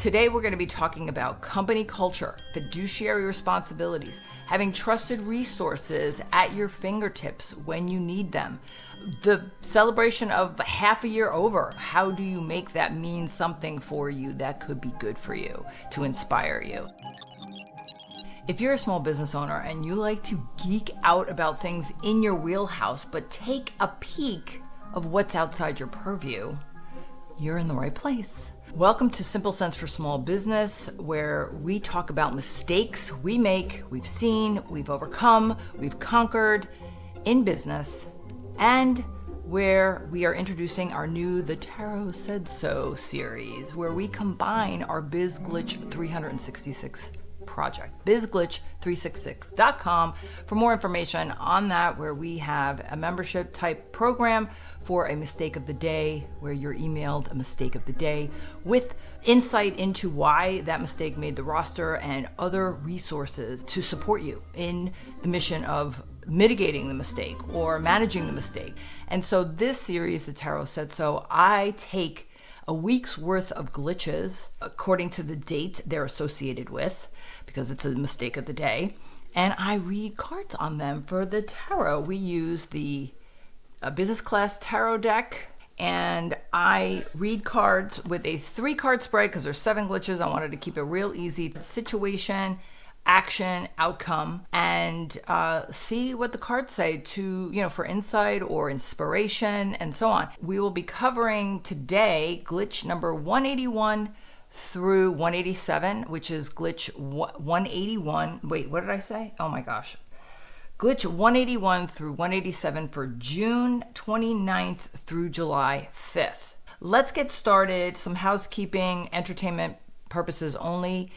Today we're going to be talking about company culture, fiduciary responsibilities, having trusted resources at your fingertips when you need them, the celebration of half a year over. How do you make that mean something for you that could be good for you, to inspire you? If you're a small business owner and you like to geek out about things in your wheelhouse, but take a peek of what's outside your purview, you're in the right place. Welcome to Simple Sense for Small Business, where we talk about mistakes we make, we've seen, we've overcome, we've conquered in business, and where we are introducing our new The Tarot Said So series, where we combine our Biz Glitch 366 project. bizglitch366.com for more information on that, where we have a membership type program for a mistake of the day, where you're emailed a mistake of the day with insight into why that mistake made the roster and other resources to support you in the mission of mitigating the mistake or managing the mistake. And so this series, The Tarot Said So, I take a week's worth of glitches according to the date they're associated with, because it's a mistake of the day, and I read cards on them for the tarot. We use the business class tarot deck, and I read cards with a 3-card spread because there's 7 glitches. I wanted to keep it real easy. Situation, action, outcome, and see what the cards say for insight or inspiration and so on. We will be covering today glitch number 181 through 187, which is glitch 181. Wait, what did I say? Oh my gosh. Glitch 181 through 187 for June 29th through July 5th. Let's get started. Some housekeeping, entertainment purposes only.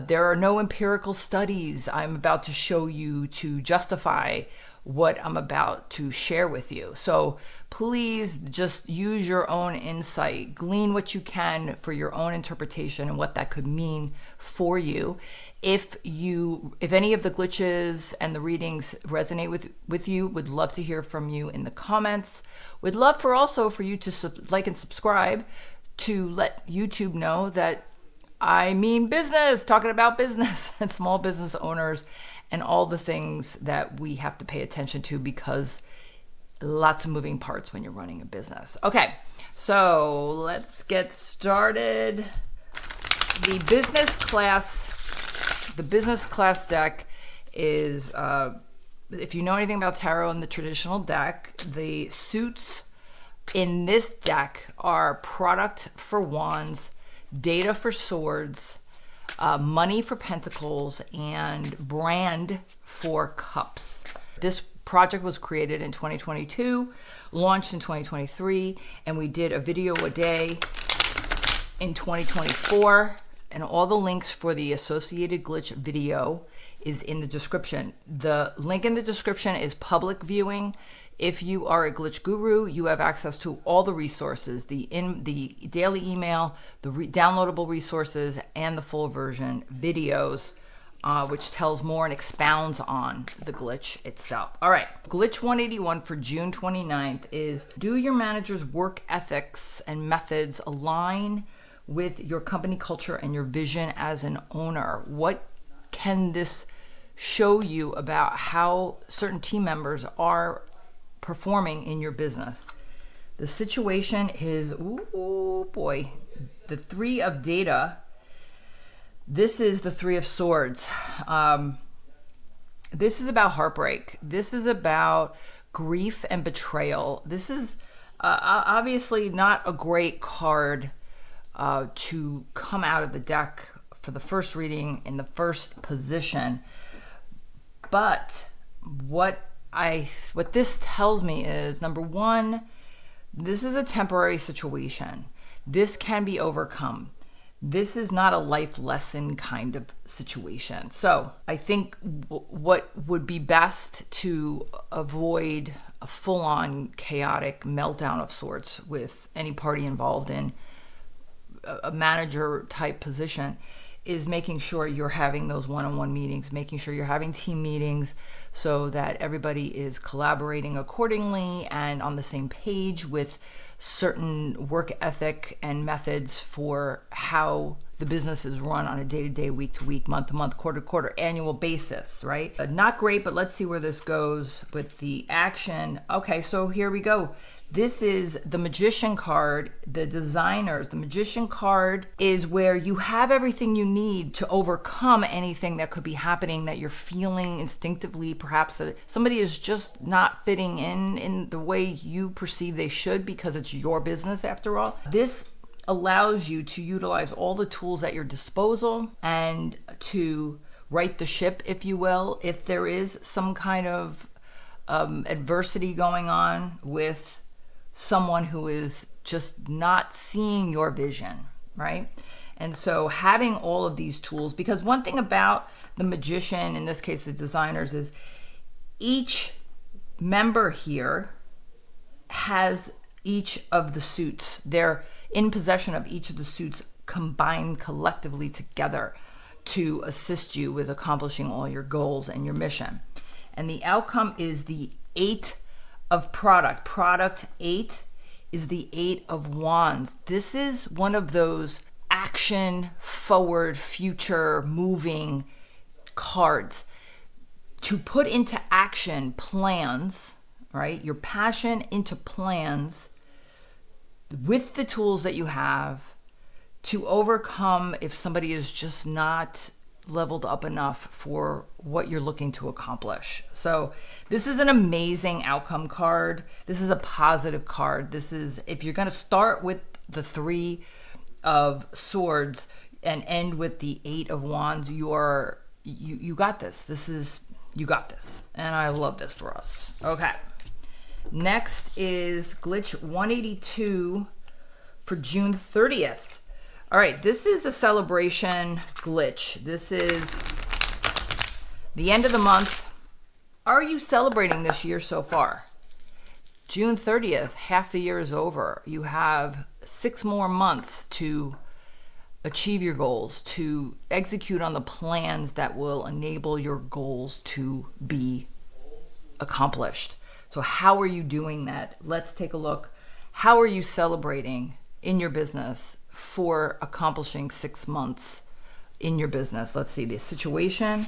There are no empirical studies I'm about to show you to justify what I'm about to share with you. So please just use your own insight, glean what you can for your own interpretation and what that could mean for you. If any of the glitches and the readings resonate with you, would love to hear from you in the comments. Would love for you to like and subscribe to let YouTube know that I mean business, talking about business and small business owners and all the things that we have to pay attention to, because lots of moving parts when you're running a business. Okay, so let's get started. The business class deck is, if you know anything about tarot and the traditional deck, the suits in this deck are product for wands, data for swords, money for pentacles, and brand for cups. This project was created in 2022, launched in 2023, and we did a video a day in 2024. And all the links for the associated glitch video is in the description. The link in the description is public viewing. If you are a glitch guru, you have access to all the resources, the daily email, the downloadable resources, and the full version videos, which tells more and expounds on the glitch itself. All right, glitch 181 for June 29th is, do your manager's work ethics and methods align with your company culture and your vision as an owner? What can this show you about how certain team members are performing in your business? The situation is, the 3 of data. This is the 3 of swords. This is about heartbreak. This is about grief and betrayal. This is obviously not a great card to come out of the deck for the first reading in the first position. But what this tells me is, number one, this is a temporary situation. This can be overcome. This is not a life lesson kind of situation. So I think what would be best to avoid a full-on chaotic meltdown of sorts with any party involved in a manager type position is making sure you're having those one-on-one meetings, making sure you're having team meetings so that everybody is collaborating accordingly and on the same page with certain work ethic and methods for how the business is run on a day-to-day, week-to-week, month-to-month, quarter-to-quarter, annual basis, right? Not great, but let's see where this goes with the action. Okay, so here we go. This is the Magician card, the designers. The Magician card is where you have everything you need to overcome anything that could be happening that you're feeling instinctively, perhaps that somebody is just not fitting in the way you perceive they should because it's your business after all. This allows you to utilize all the tools at your disposal and to right the ship, if you will, if there is some kind of adversity going on with someone who is just not seeing your vision, right? And so having all of these tools, because one thing about the Magician, in this case the designers, is each member here has each of the suits. They're in possession of each of the suits combined collectively together to assist you with accomplishing all your goals and your mission. And the outcome is the 8 of product. Product 8 is the 8 of Wands. This is one of those action, forward, future, moving cards. To put into action plans, right? Your passion into plans with the tools that you have to overcome if somebody is just not leveled up enough for what you're looking to accomplish. So this is an amazing outcome card. This is a positive card. This is, if you're going to start with the 3 of Swords and end with the 8 of Wands, you got this. You got this. And I love this for us. Okay. Next is Glitch 182 for June 30th. All right, this is a celebration glitch. This is the end of the month. Are you celebrating this year so far? June 30th, half the year is over. You have 6 more months to achieve your goals, to execute on the plans that will enable your goals to be accomplished. So how are you doing that? Let's take a look. How are you celebrating in your business for accomplishing 6 months in your business? Let's see. The situation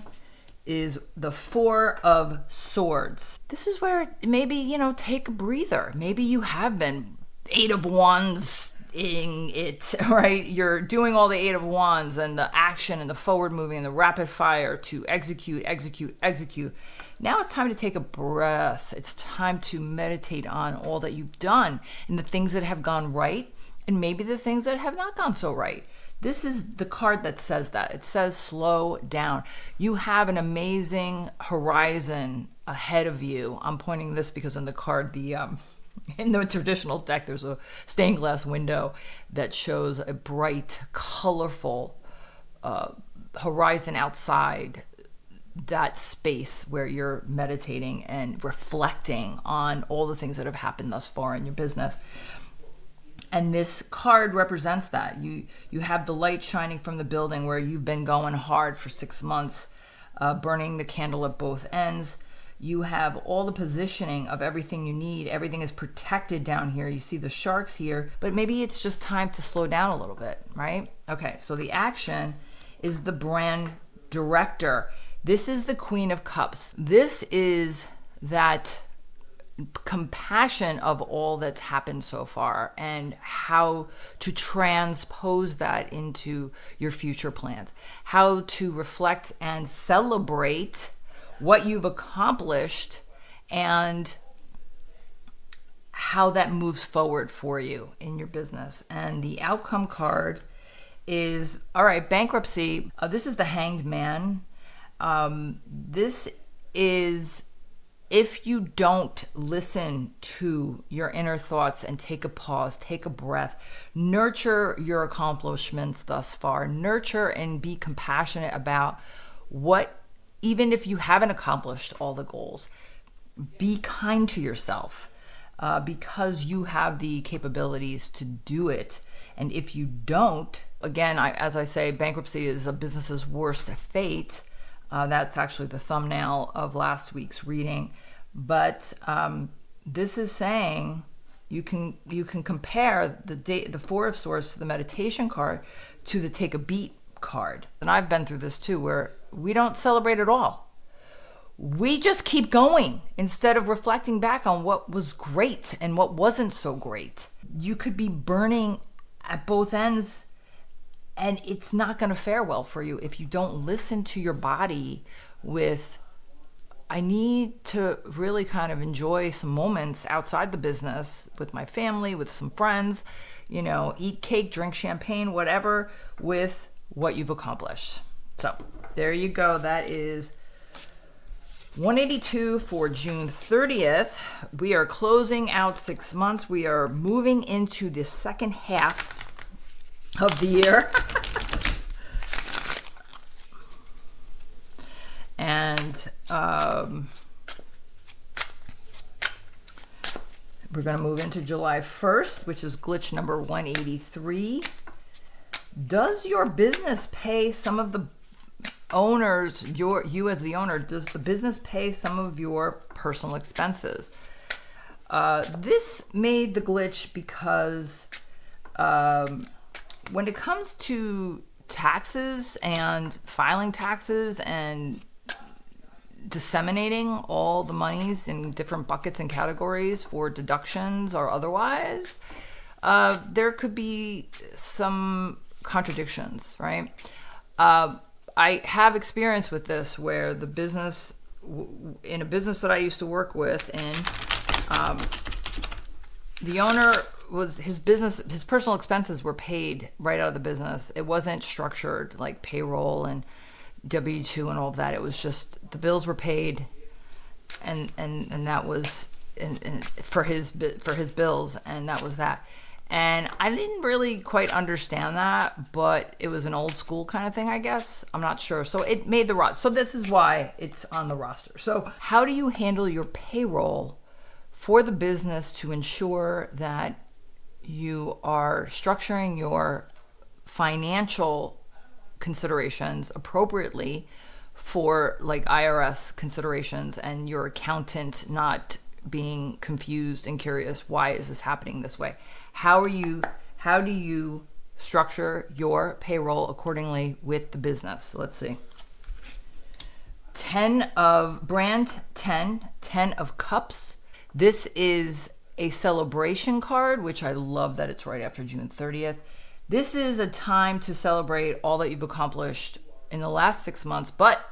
is the 4 of Swords. This is where maybe, take a breather. Maybe you have been 8 of Wands in it, right? You're doing all the 8 of Wands and the action and the forward moving and the rapid fire to execute. Now it's time to take a breath. It's time to meditate on all that you've done and the things that have gone right and maybe the things that have not gone so right. This is the card that says that. It says slow down. You have an amazing horizon ahead of you. I'm pointing this because in the card, in the traditional deck, there's a stained glass window that shows a bright, colorful horizon outside that space where you're meditating and reflecting on all the things that have happened thus far in your business. And this card represents that. You have the light shining from the building where you've been going hard for 6 months, burning the candle at both ends. You have all the positioning of everything you need. Everything is protected down here. You see the sharks here, but maybe it's just time to slow down a little bit, right? Okay, so the action is the brand director. This is the Queen of Cups. This is that compassion of all that's happened so far and how to transpose that into your future plans, how to reflect and celebrate what you've accomplished and how that moves forward for you in your business. And the outcome card is, all right, bankruptcy. This is the Hanged Man. This is, if you don't listen to your inner thoughts and take a pause, take a breath, nurture your accomplishments thus far, nurture and be compassionate about what, even if you haven't accomplished all the goals, be kind to yourself because you have the capabilities to do it. And if you don't, again, as I say, bankruptcy is a business's worst fate. That's actually the thumbnail of last week's reading. But this is saying, You can compare the Four of Swords to the meditation card to the Take a Beat card. And I've been through this too, where we don't celebrate at all. We just keep going instead of reflecting back on what was great and what wasn't so great. You could be burning at both ends, and it's not going to fare well for you if you don't listen to your body with, I need to really kind of enjoy some moments outside the business with my family, with some friends, eat cake, drink champagne, whatever, with what you've accomplished. So there you go. That is 182 for June 30th. We are closing out 6 months. We are moving into the second half of the year. And we're going to move into July 1st, which is glitch number 183. Does your business pay some of the owners, you as the owner, does the business pay some of your personal expenses? This made the glitch because when it comes to taxes and filing taxes and disseminating all the monies in different buckets and categories for deductions or otherwise, there could be some contradictions, right? I have experience with this where the business, in a business that I used to work with, the owner was, his personal expenses were paid right out of the business. It wasn't structured like payroll and W-2 and all of that. It was just the bills were paid, and that was for his bills, and that was that. And I didn't really quite understand that, but it was an old school kind of thing, I guess. I'm not sure. So it made the roster. So this is why it's on the roster. So how do you handle your payroll for the business to ensure that you are structuring your financial considerations appropriately for like IRS considerations, and your accountant not being confused and curious, why is this happening this way? How do you structure your payroll accordingly with the business? So let's see. 10 of cups. This is a celebration card, which I love that it's right after June 30th. This is a time to celebrate all that you've accomplished in the last 6 months, but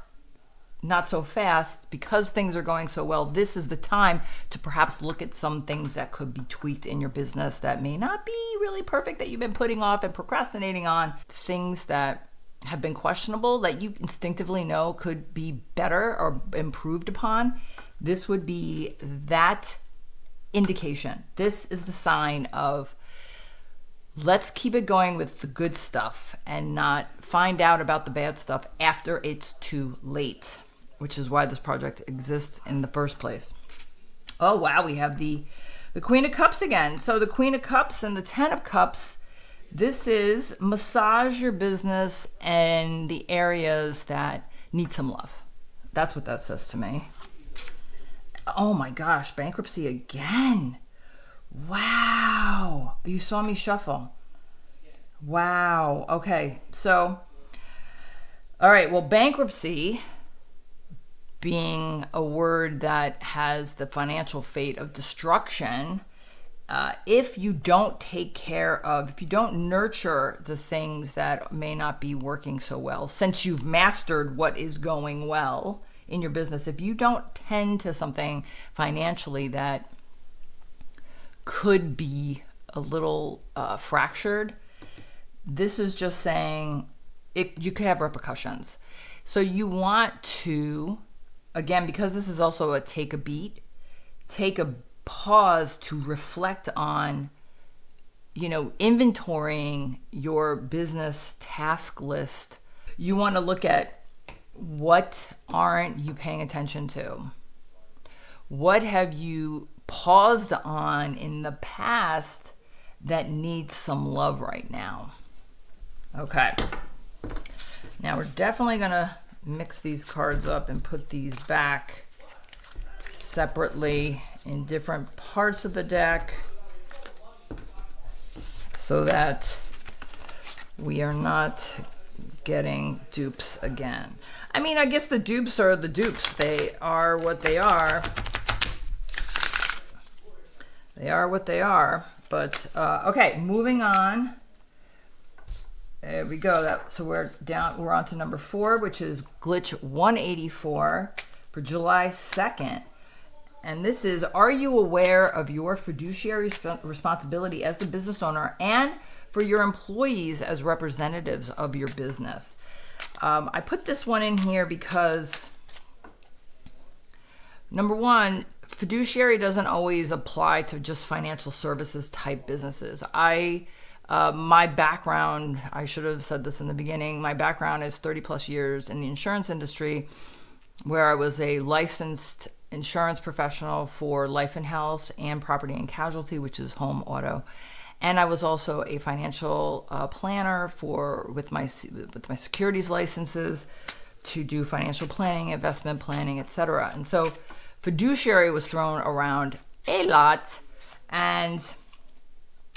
not so fast because things are going so well. This is the time to perhaps look at some things that could be tweaked in your business that may not be really perfect, that you've been putting off and procrastinating on, things that have been questionable that you instinctively know could be better or improved upon. This would be that indication. This is the sign of, let's keep it going with the good stuff and not find out about the bad stuff after it's too late, which is why this project exists in the first place. Oh, wow. We have the Queen of Cups again. So the Queen of Cups and the 10 of Cups, this is massage your business and the areas that need some love. That's what that says to me. Oh my gosh, bankruptcy again. Wow. You saw me shuffle. Wow. Okay. So, all right. Well, bankruptcy being a word that has the financial fate of destruction, if you don't take care of, if you don't nurture the things that may not be working so well, since you've mastered what is going well in your business, if you don't tend to something financially that could be a little fractured, this is just saying you could have repercussions. So you want to, again, because this is also a take a beat, take a pause to reflect on, inventorying your business task list. You want to look at, what aren't you paying attention to? What have you paused on in the past that needs some love right now? Okay. Now we're definitely going to mix these cards up and put these back separately in different parts of the deck. so that we are not getting dupes again. I mean, I guess the dupes are the dupes. They are what they are. They are what they are. But, okay, moving on. There we go. So we're on to number 4, which is Glitch 184 for July 2nd. And this is, are you aware of your fiduciary responsibility as the business owner and for your employees as representatives of your business? I put this one in here because, number one, fiduciary doesn't always apply to just financial services type businesses. My background, I should have said this in the beginning, my background is 30 plus years in the insurance industry, where I was a licensed insurance professional for life and health and property and casualty, which is home, auto. And I was also a financial planner with my securities licenses to do financial planning, investment planning, etc. And so fiduciary was thrown around a lot.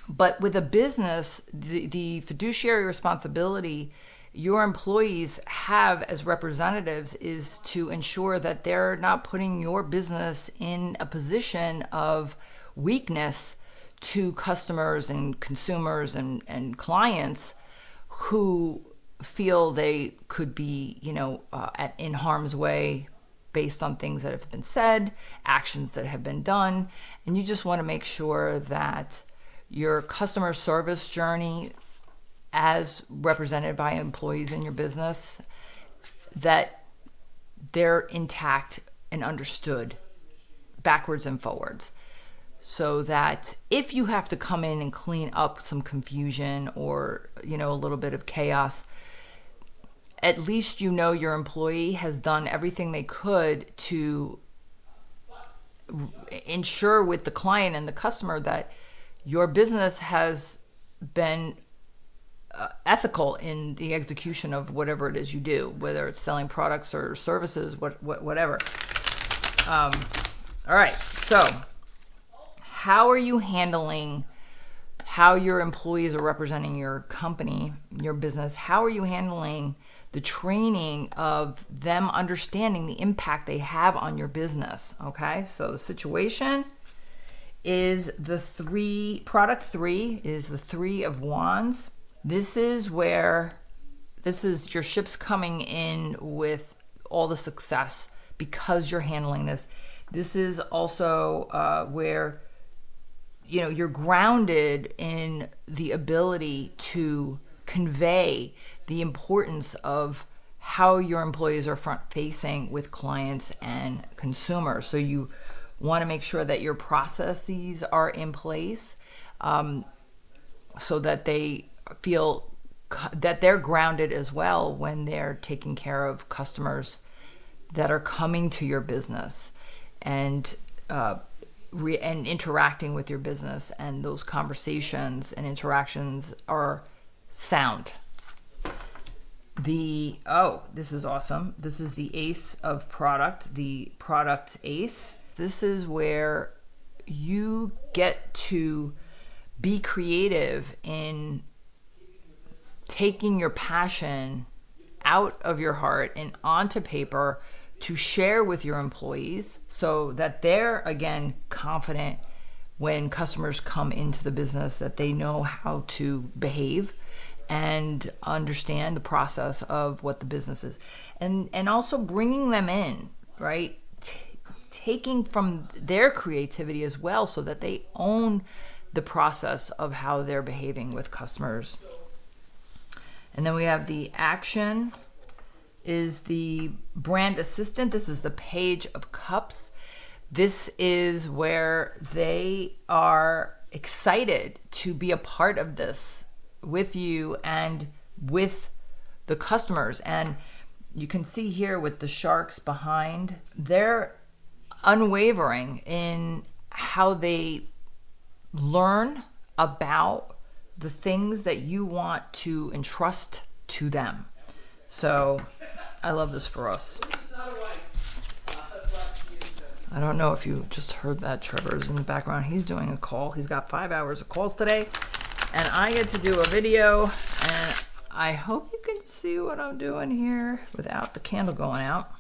But with a business, the fiduciary responsibility your employees have as representatives is to ensure that they're not putting your business in a position of weakness to customers and consumers and clients who feel they could be, in harm's way based on things that have been said, actions that have been done. And you just want to make sure that your customer service journey, as represented by employees in your business, that they're intact and understood backwards and forwards. So that if you have to come in and clean up some confusion or, a little bit of chaos, at least your employee has done everything they could to ensure with the client and the customer that your business has been ethical in the execution of whatever it is you do, whether it's selling products or services, whatever. All right, so how are you handling how your employees are representing your company, your business? How are you handling the training of them understanding the impact they have on your business? Okay, so the situation is product 3 is the 3 of Wands. This is your ship's coming in with all the success because you're handling this. This is also where you're grounded in the ability to convey the importance of how your employees are front facing with clients and consumers. So you want to make sure that your processes are in place, so that they feel that they're grounded as well when they're taking care of customers that are coming to your business and interacting with your business, and those conversations and interactions are sound. This is awesome. This is the Ace of Product, the Product Ace. This is where you get to be creative in taking your passion out of your heart and onto paper to share with your employees so that they're, again, confident when customers come into the business, that they know how to behave and understand the process of what the business is. And also bringing them in, right? Taking from their creativity as well so that they own the process of how they're behaving with customers. And then we have the action is the brand assistant. This is the Page of Cups. This is where they are excited to be a part of this with you and with the customers. And you can see here with the sharks behind, they're unwavering in how they learn about the things that you want to entrust to them. So I love this for us. I don't know if you just heard that. Trevor's in the background. He's doing a call. He's got 5 hours of calls today. and I get to do a video, and I hope you can see what I'm doing here without the candle going out.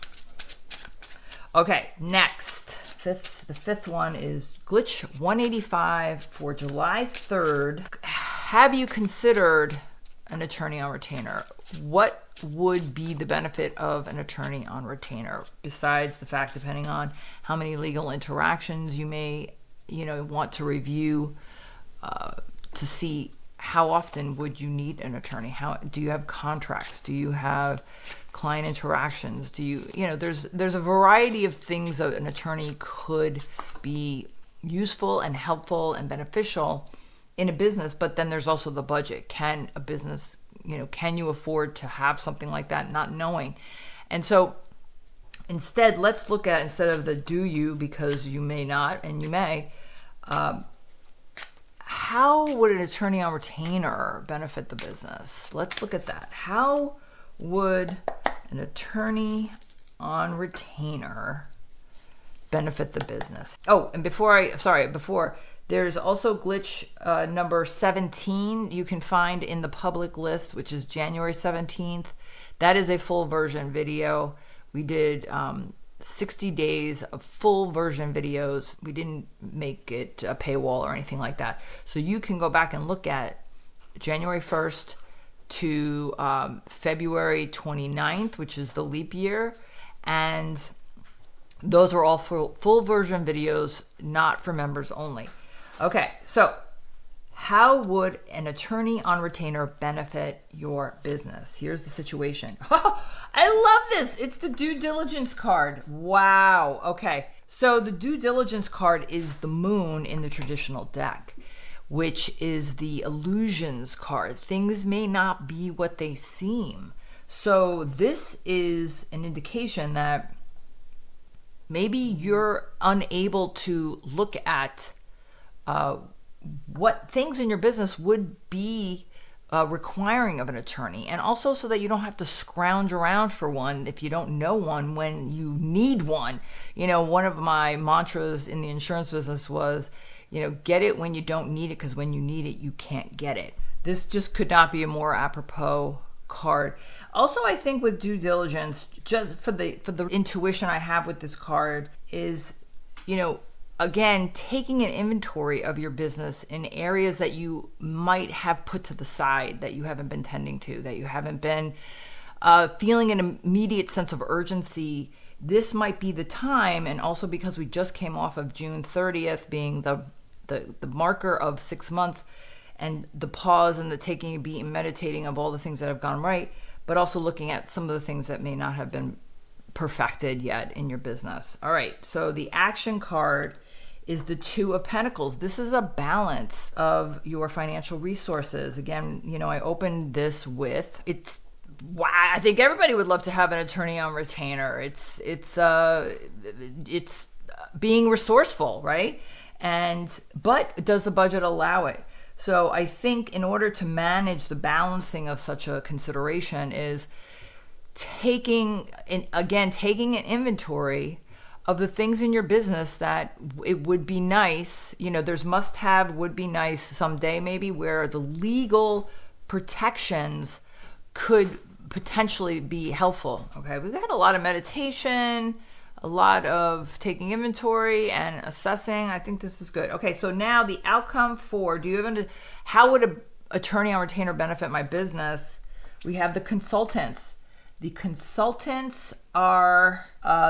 Okay, next. The fifth one is Glitch 185 for July 3rd. Have you considered an attorney on retainer? What would be the benefit of an attorney on retainer, besides the fact, depending on how many legal interactions you may, want to review, to see how often would you need an attorney? How do you have contracts? Do you have client interactions? Do you, there's a variety of things that an attorney could be useful and helpful and beneficial in a business, but then there's also the budget. Can a business, can you afford to have something like that, not knowing? And so instead, let's look at, instead of the do you, because you may not and you may, how would an attorney on retainer benefit the business? Let's look at that. How would an attorney on retainer benefit the business? Oh, and before, there's also Glitch number 17 you can find in the public list, which is January 17th. That is a full version video. We did 60 days of full version videos. We didn't make it a paywall or anything like that. So you can go back and look at January 1st to February 29th, which is the leap year. And those are all full version videos, not for members only. Okay, so how would an attorney on retainer benefit your business? Here's the situation. I love this. It's the due diligence card. Wow. Okay. So the due diligence card is the moon in the traditional deck, which is the illusions card. Things may not be what they seem. So this is an indication that maybe you're unable to look at what things in your business would be requiring of an attorney, and also so that you don't have to scrounge around for one if you don't know one when you need one. One of my mantras in the insurance business was, get it when you don't need it, because when you need it, you can't get it. This just could not be a more apropos card. Also, I think with due diligence, just for the intuition I have with this card is, again, taking an inventory of your business in areas that you might have put to the side, that you haven't been tending to, that you haven't been feeling an immediate sense of urgency. This might be the time, and also because we just came off of June 30th being the marker of 6 months, and the pause and the taking a beat and meditating of all the things that have gone right, but also looking at some of the things that may not have been perfected yet in your business. All right, so the action card is the Two of Pentacles. This is a balance of your financial resources. Again, I opened this with, wow, I think everybody would love to have an attorney on retainer. It's being resourceful, right? But does the budget allow it? So I think in order to manage the balancing of such a consideration is taking an inventory of the things in your business that it would be nice, there's must-have, would be nice someday maybe, where the legal protections could potentially be helpful. Okay, we've had a lot of meditation, a lot of taking inventory and assessing. I think this is good. Okay, so now the outcome for, how would an attorney on retainer benefit my business? We have the consultants. The consultants are,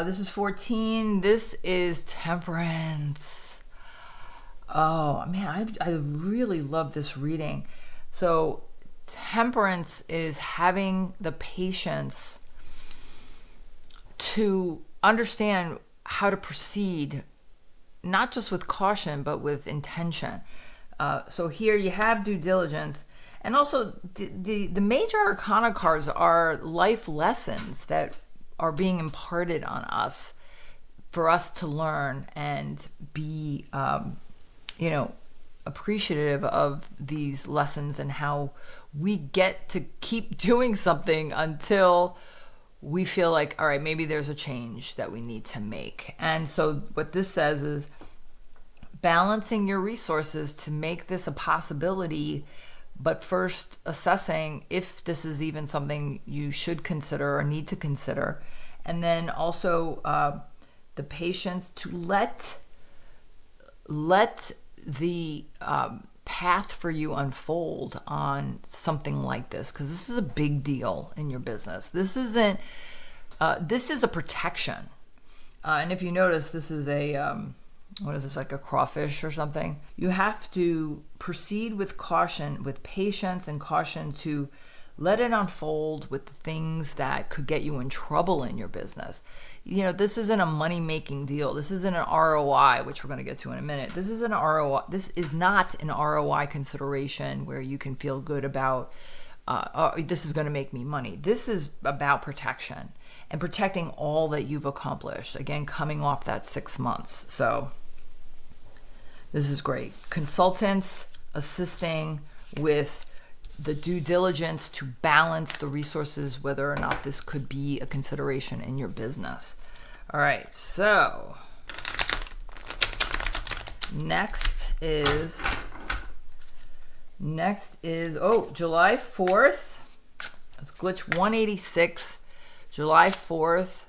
this is 14. This is Temperance. Oh, man, I really love this reading. So Temperance is having the patience to understand how to proceed, not just with caution, but with intention. So here you have due diligence. And also, the major arcana cards are life lessons that are being imparted on us for us to learn and be, appreciative of these lessons and how we get to keep doing something until we feel like, all right, maybe there's a change that we need to make. And so what this says is balancing your resources to make this a possibility but first assessing if this is even something you should consider or need to consider. And then also the patience to let the path for you unfold on something like this, because this is a big deal in your business. This is a protection. And if you notice, this is what is this, like a crawfish or something? You have to proceed with caution, with patience and caution, to let it unfold with the things that could get you in trouble in your business. This isn't a money-making deal. This isn't an ROI, which we're going to get to in a minute. This is an ROI. This is not an ROI consideration where you can feel good about, this is going to make me money. This is about protection and protecting all that you've accomplished. Again, coming off that 6 months. So this is great. Consultants assisting with the due diligence to balance the resources, whether or not this could be a consideration in your business. All right, so next is July 4th. It's Glitch 186. July 4th,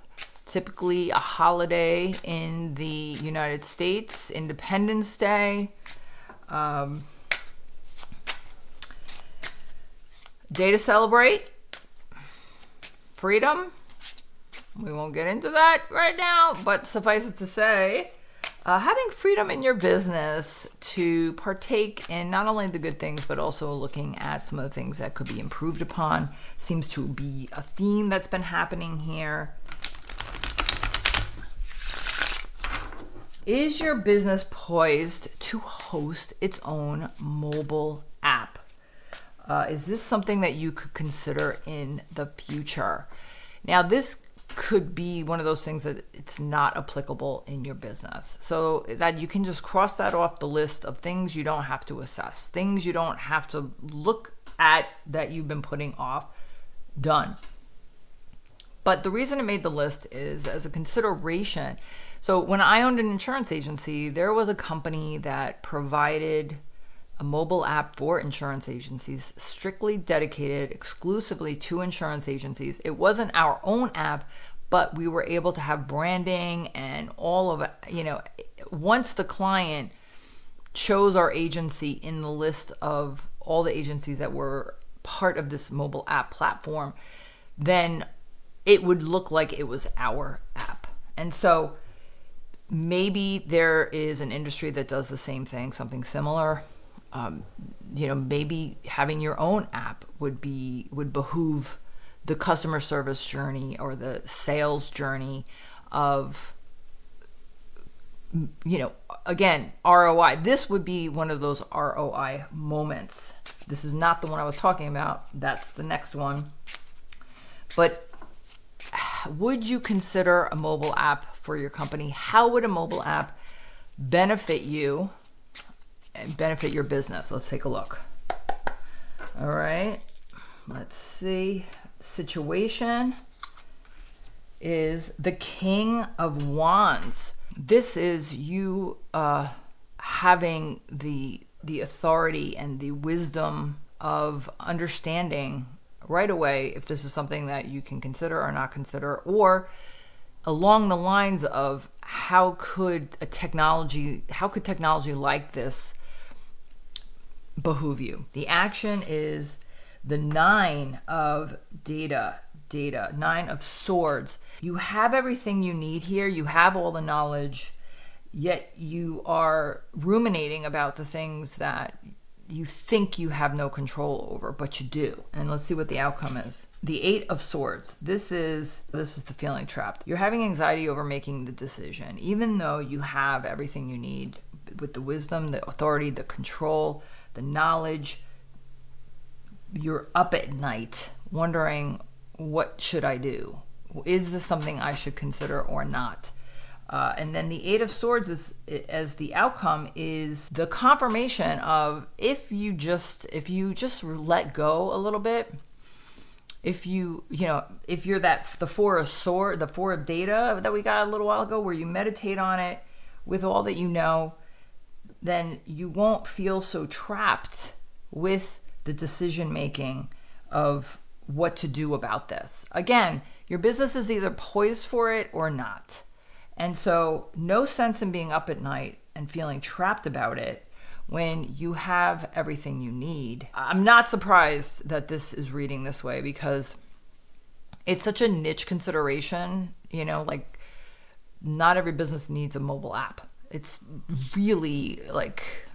typically a holiday in the United States, Independence Day. Day to celebrate. Freedom. We won't get into that right now, but suffice it to say, having freedom in your business to partake in not only the good things, but also looking at some of the things that could be improved upon seems to be a theme that's been happening here. Is your business poised to host its own mobile app? Is this something that you could consider in the future? Now, this could be one of those things that it's not applicable in your business. So that you can just cross that off the list of things you don't have to assess, things you don't have to look at that you've been putting off. Done. But the reason it made the list is as a consideration. So when I owned an insurance agency, there was a company that provided a mobile app for insurance agencies, strictly dedicated exclusively to insurance agencies. It wasn't our own app, but we were able to have branding and all of it. Once the client chose our agency in the list of all the agencies that were part of this mobile app platform, then it would look like it was our app. And so maybe there is an industry that does the same thing, something similar. Maybe having your own app would behoove the customer service journey or the sales journey of, again, ROI. This would be one of those ROI moments. This is not the one I was talking about. That's the next one. But would you consider a mobile app for your company? How would a mobile app benefit you and benefit your business? Let's take a look. All right, let's see. Situation is the King of Wands. This is you having the authority and the wisdom of understanding right away if this is something that you can consider or not consider, or along the lines of how could technology like this behoove you. The action is the 9 of data, 9 of swords. You have everything you need here. You have all the knowledge, yet you are ruminating about the things that you think you have no control over, but you do. And let's see what the outcome is. The 8 of swords. This is the feeling trapped. You're having anxiety over making the decision, even though you have everything you need with the wisdom, the authority, the control, the knowledge. You're up at night wondering, what should I do? Is this something I should consider or not? And then the 8 of swords is, as the outcome, is the confirmation of if you just let go a little bit, if you're the 4 of sword, the 4 of data that we got a little while ago, where you meditate on it with all that you know, then you won't feel so trapped with the decision making of what to do about this. Again, your business is either poised for it or not. And so no sense in being up at night and feeling trapped about it when you have everything you need. I'm not surprised that this is reading this way because it's such a niche consideration, like not every business needs a mobile app. It's really like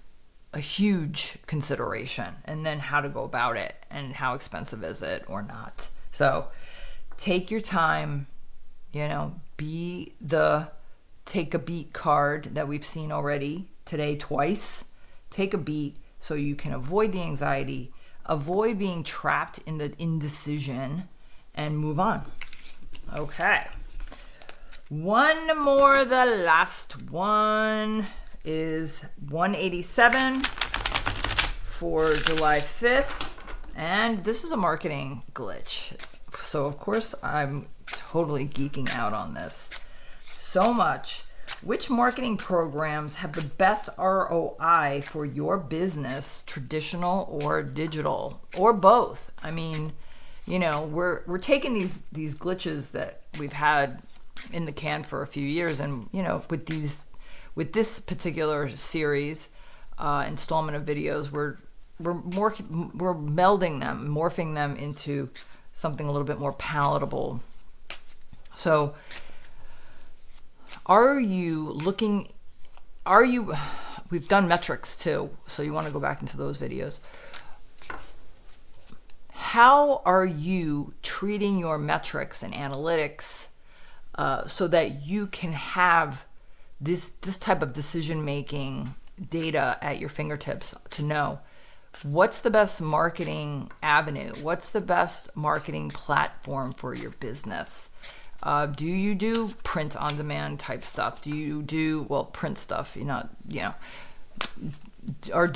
a huge consideration, and then how to go about it and how expensive is it or not. So take your time, take a beat card that we've seen already today twice. Take a beat so you can avoid the anxiety, avoid being trapped in the indecision, and move on. Okay. One more, the last one is 187 for July 5th. And this is a marketing glitch. So of course I'm totally geeking out on this so much. Which marketing programs have the best ROI for your business, traditional or digital, or both? I mean, we're taking these glitches that we've had in the can for a few years, and with this particular series, installment of videos, we're melding them, morphing them into something a little bit more palatable. So we've done metrics too, so you want to go back into those videos. How are you treating your metrics and analytics so that you can have this type of decision-making data at your fingertips to know what's the best marketing avenue, what's the best marketing platform for your business? Do you do print on demand type stuff? Do you do, print stuff, or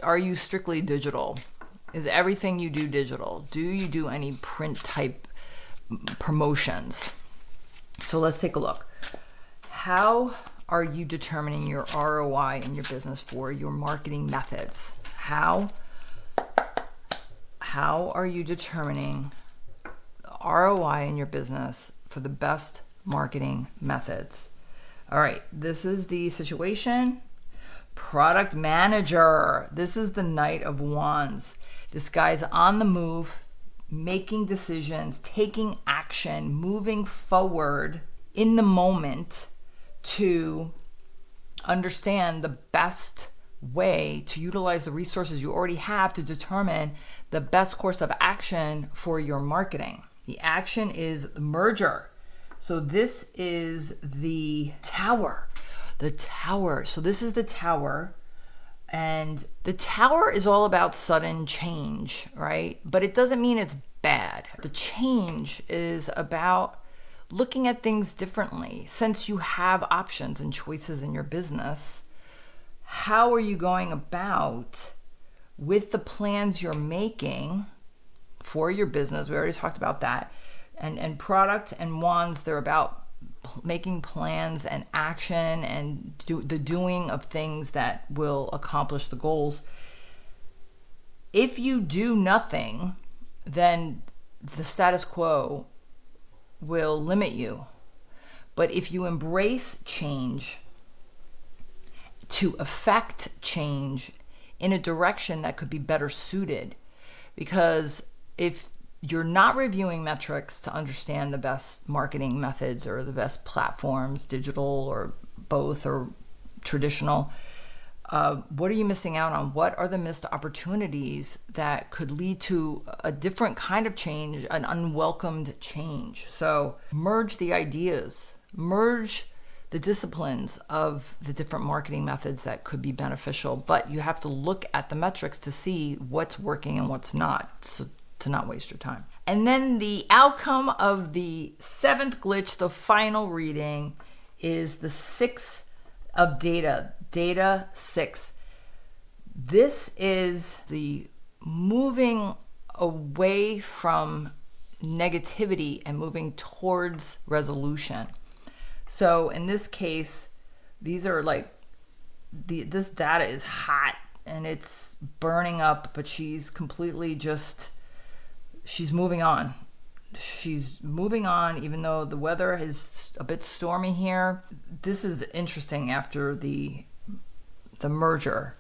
are you strictly digital? Is everything you do digital? Do you do any print type promotions? So let's take a look. How are you determining your ROI in your business for your marketing methods? How are you determining ROI in your business for the best marketing methods? All right, this is the situation. Product manager. This is the Knight of Wands. This guy's on the move, making decisions, taking action, moving forward in the moment to understand the best way to utilize the resources you already have to determine the best course of action for your marketing. The action is the merger. So this is the tower. The tower. So this is the tower. And the tower is all about sudden change, right? But it doesn't mean it's bad. The change is about looking at things differently. Since you have options and choices in your business, how are you going about with the plans you're making for your business? We already talked about that. And product and wands, they're about making plans and action and the doing of things that will accomplish the goals. If you do nothing, then the status quo will limit you. But if you embrace change to affect change in a direction that could be better suited, because if you're not reviewing metrics to understand the best marketing methods or the best platforms, digital or both or traditional, what are you missing out on? What are the missed opportunities that could lead to a different kind of change, an unwelcomed change? So merge the ideas, merge the disciplines of the different marketing methods that could be beneficial, but you have to look at the metrics to see what's working and what's not, so to not waste your time. And then the outcome of the 7th glitch, the final reading, is the 6 of data 6. This is the moving away from negativity and moving towards resolution. So in this case, these are like this data is hot and it's burning up, but she's completely she's moving on. She's moving on, even though the weather is a bit stormy here. This is interesting after the merger.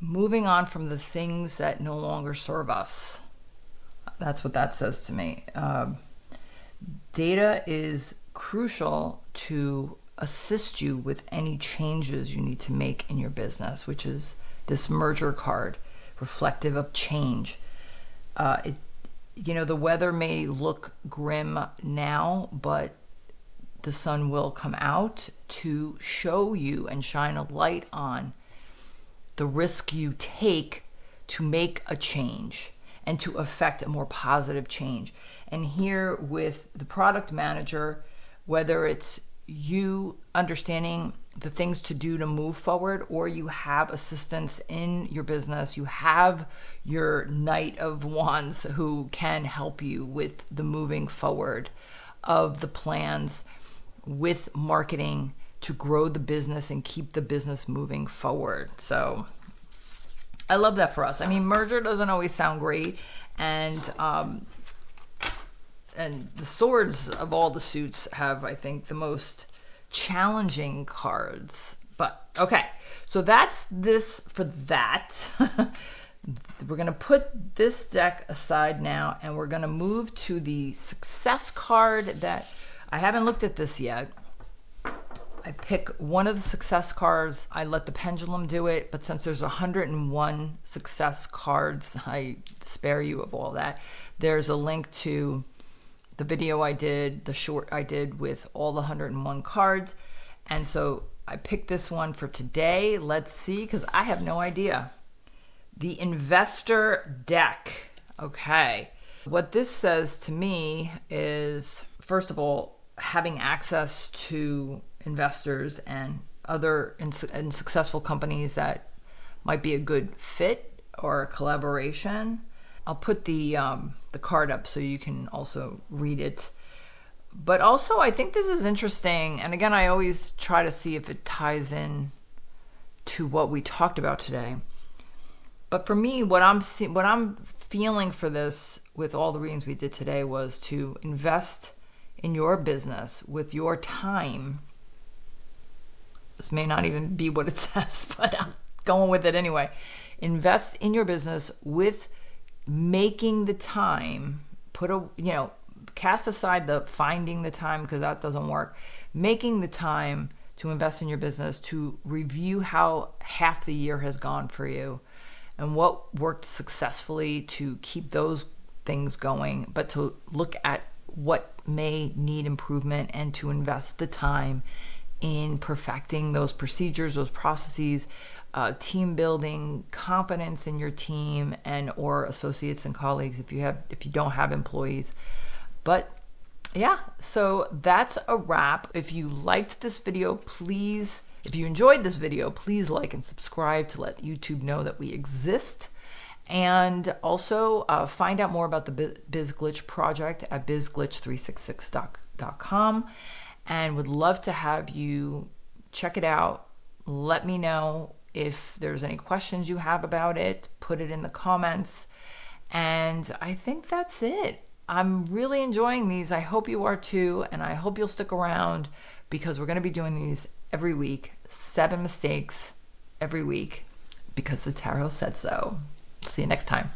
Moving on from the things that no longer serve us. That's what that says to me. Data is crucial to assist you with any changes you need to make in your business, which is this merger card, reflective of change. The weather may look grim now, but the sun will come out to show you and shine a light on the risk you take to make a change and to affect a more positive change. And here with the product manager, whether it's you understanding the things to do to move forward, or you have assistants in your business, you have your Knight of Wands who can help you with the moving forward of the plans with marketing to grow the business and keep the business moving forward. So I love that for us. I mean, merger doesn't always sound great, and the swords of all the suits have, I think, the most challenging cards. But okay, so that's this for that. We're going to put this deck aside now, and we're going to move to the success card that I haven't looked at this yet. I pick one of the success cards. I let the pendulum do it, but since there's 101 success cards, I spare you of all that. There's a link to the video I did, the short I did with all the 101 cards. And so I picked this one for today. Let's see, because I have no idea. The investor deck. Okay. What this says to me is, first of all, having access to investors and other and successful companies that might be a good fit or a collaboration. I'll put the card up so you can also read it. But also, I think this is interesting. And again, I always try to see if it ties in to what we talked about today. But for me, what I'm feeling for this with all the readings we did today was to invest in your business with your time. This may not even be what it says, but I'm going with it anyway. Invest in your business with making the time, cast aside the finding the time, because that doesn't work. Making the time to invest in your business, to review how half the year has gone for you and what worked successfully to keep those things going, but to look at what may need improvement and to invest the time in perfecting those procedures, those processes, team building, confidence in your team and or associates and colleagues if you don't have employees. But yeah, so that's a wrap. If you liked this video, if you enjoyed this video, please like and subscribe to let YouTube know that we exist. And also find out more about the Biz Glitch project at bizglitch366.com. And would love to have you check it out. Let me know if there's any questions you have about it. Put it in the comments. And I think that's it. I'm really enjoying these. I hope you are too. And I hope you'll stick around because we're going to be doing these every week. 7 mistakes every week because the tarot said so. See you next time.